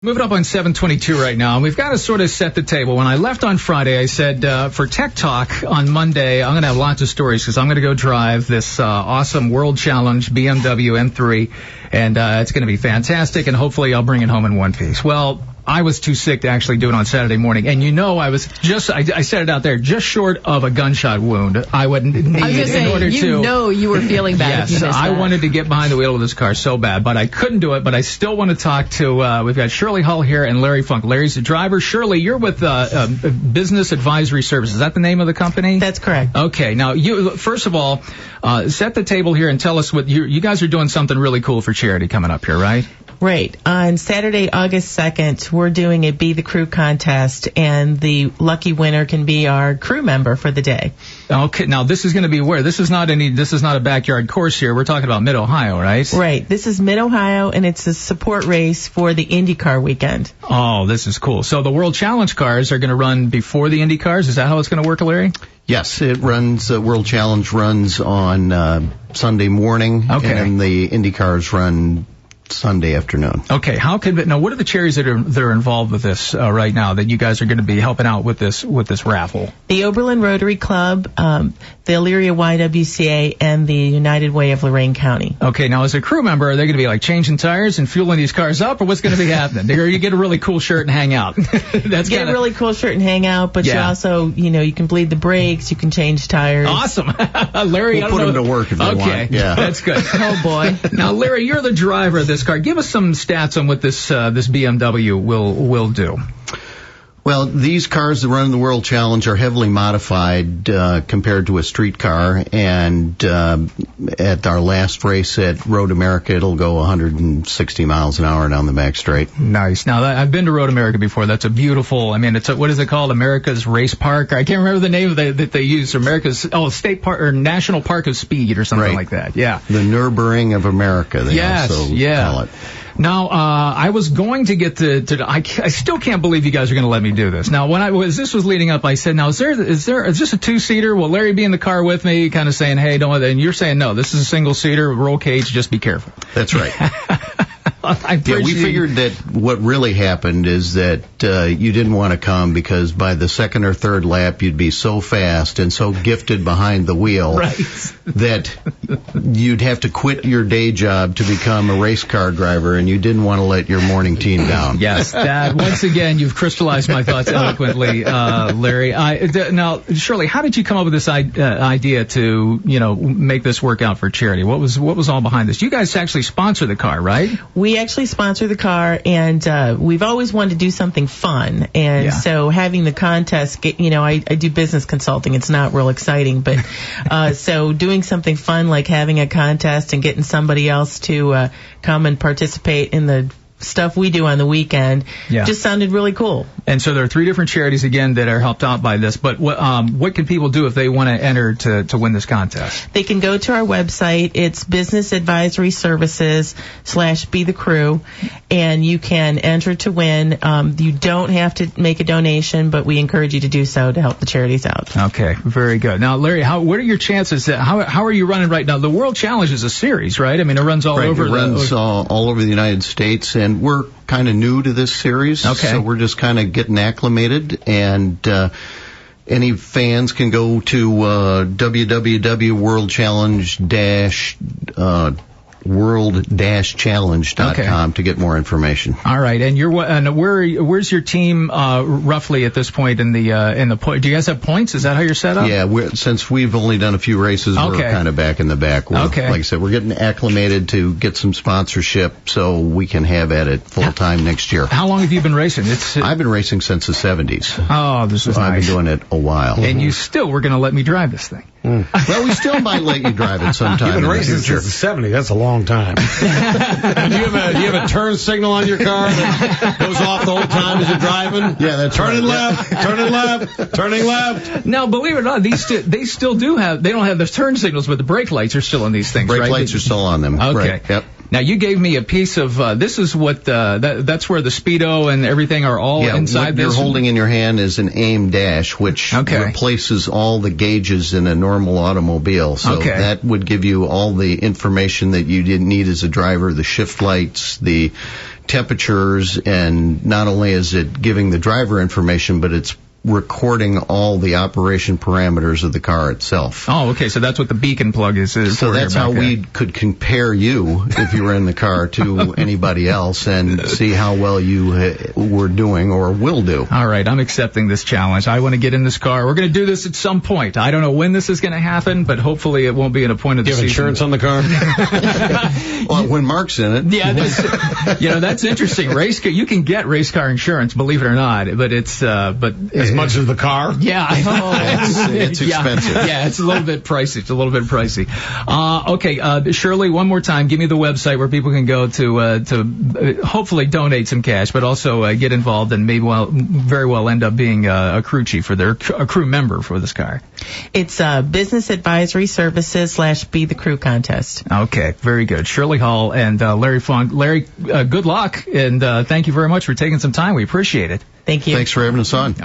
Moving up on 722 right now, and we've got to sort of set the table. When I left on Friday, I said for Tech Talk on Monday, I'm going to have lots of stories because I'm going to go drive this awesome World Challenge BMW M3, and it's going to be fantastic, and hopefully I'll bring it home in one piece. Well, I was too sick to actually do it on Saturday morning, and I was just, I said it out there, just short of a gunshot wound. I would need in order to. You were feeling bad. Yes, I wanted to get behind the wheel of this car so bad, but I couldn't do it. But I still want to talk to. We've got Shirley Hull here and Larry Funk. Larry's the driver. Shirley, you're with Business Advisory Services. Is that the name of the company? That's correct. Okay. Now, you first of all, set the table here and tell us what you guys are doing. Something really cool for charity coming up here, right? Right. On Saturday, August 2nd, we're doing a Be the Crew contest, and the lucky winner can be our crew member for the day. Okay. Now, this is going to be where? This is not a backyard course here. We're talking about Mid-Ohio, right? Right. This is Mid-Ohio, and it's a support race for the IndyCar weekend. Oh, this is cool. So the World Challenge cars are going to run before the Indy cars? Is that how it's going to work, Larry? Yes, it runs, World Challenge runs on Sunday morning, okay. And then the Indy cars run Sunday afternoon. Okay, now what are the charities that are involved with this right now that you guys are going to be helping out with this raffle? The Oberlin Rotary Club, the Elyria YWCA, and the United Way of Lorain County. Okay, now as a crew member, are they going to be like changing tires and fueling these cars up, or what's going to be happening? Or you get a really cool shirt and hang out. Get a really cool shirt and hang out, but you also, you can bleed the brakes, you can change tires. Awesome. Larry, we'll put them to work if they want. Okay, yeah. That's good. Oh boy. Now, Larry, you're the driver of this car. Give us some stats on what this BMW will do. Well, these cars that run in the World Challenge are heavily modified compared to a street car, and at our last race at Road America, it'll go 160 miles an hour down the back straight. Nice. Now, I've been to Road America before. That's a beautiful, what is it called? America's Race Park? I can't remember the name that they use. America's, State Park, or National Park of Speed or something like that. Yeah. The Nürburgring of America, they also call it. Now, I was going to get I still can't believe you guys are going to let me do this. Now, as this was leading up, I said, now, is this a two-seater? Will Larry be in the car with me, kind of saying, hey, don't, and you're saying, no, this is a single-seater, roll cage, just be careful. That's right. We figured that what really happened is that you didn't want to come because by the second or third lap you'd be so fast and so gifted behind the wheel that you'd have to quit your day job to become a race car driver, and you didn't want to let your morning team down. Yes, Dad. Once again, you've crystallized my thoughts eloquently, Larry. Now, Shirley, how did you come up with this idea to make this work out for charity? What was all behind this? You guys actually sponsor the car, right? We actually sponsor the car, and we've always wanted to do something fun. And so having the contest, I do business consulting. It's not real exciting, but so doing something fun like having a contest and getting somebody else to come and participate in the stuff we do on the weekend just sounded really cool. And so there are 3 different charities again that are helped out by this. But what can people do if they want to enter to win this contest? They can go to our website. It's Business Advisory Services /Be the Crew, and you can enter to win. You don't have to make a donation, but we encourage you to do so to help the charities out. Okay, very good. Now, Larry, what are your chances? How are you running right now? The World Challenge is a series, right? I mean, it runs all over. It runs all over the United States, and we're kind of new to this series, so we're just kind of getting acclimated, and any fans can go to world-challenge.com to get more information. All right, and where's your team roughly at this point in the point? Do you guys have points? Is that how you're set up? Yeah, since we've only done a few races, we're kind of back in the back. Like I said, we're getting acclimated to get some sponsorship so we can have at it full time next year. How long have you been racing? I've been racing since the 70s. Oh, this is nice. I've been doing it a while. And you still were going to let me drive this thing. Well, we still might let you drive it sometime. You've been racing since the 70s. That's a long time. Do you have a turn signal on your car that goes off the whole time as you're driving? Yeah, that's turning left, turning left, turning left. Now, believe it or not, they still do have. They don't have the turn signals, but the brake lights are still on these things. Brake lights are still on them. Okay. Right. Yep. Now, you gave me a piece of, this is what, that's where the Speedo and everything are all inside this. What you're holding in your hand is an aim dash, which replaces all the gauges in a normal automobile. So that would give you all the information that you didn't need as a driver, the shift lights, the temperatures, and not only is it giving the driver information, but it's recording all the operation parameters of the car itself. Oh, okay. So that's what the beacon plug is so that's how we could compare you, if you were in the car, to anybody else and see how well you were doing or will do. All right. I'm accepting this challenge. I want to get in this car. We're going to do this at some point. I don't know when this is going to happen, but hopefully it won't be at a point of the season. Do you have insurance on the car? Well, when Mark's in it. Yeah, that's interesting. You can get race car insurance, believe it or not, but it's as much as the car? Yeah, I know. It's expensive. Yeah, it's a little bit pricey. Okay, Shirley, one more time, give me the website where people can go to hopefully donate some cash, but also get involved and maybe very well end up being a crew chief or a crew member for this car. It's Business Advisory Services / Be the Crew contest. Okay, very good. Shirley Hall and Larry Fong. Larry, good luck, and thank you very much for taking some time. We appreciate it. Thank you. Thanks for having us on.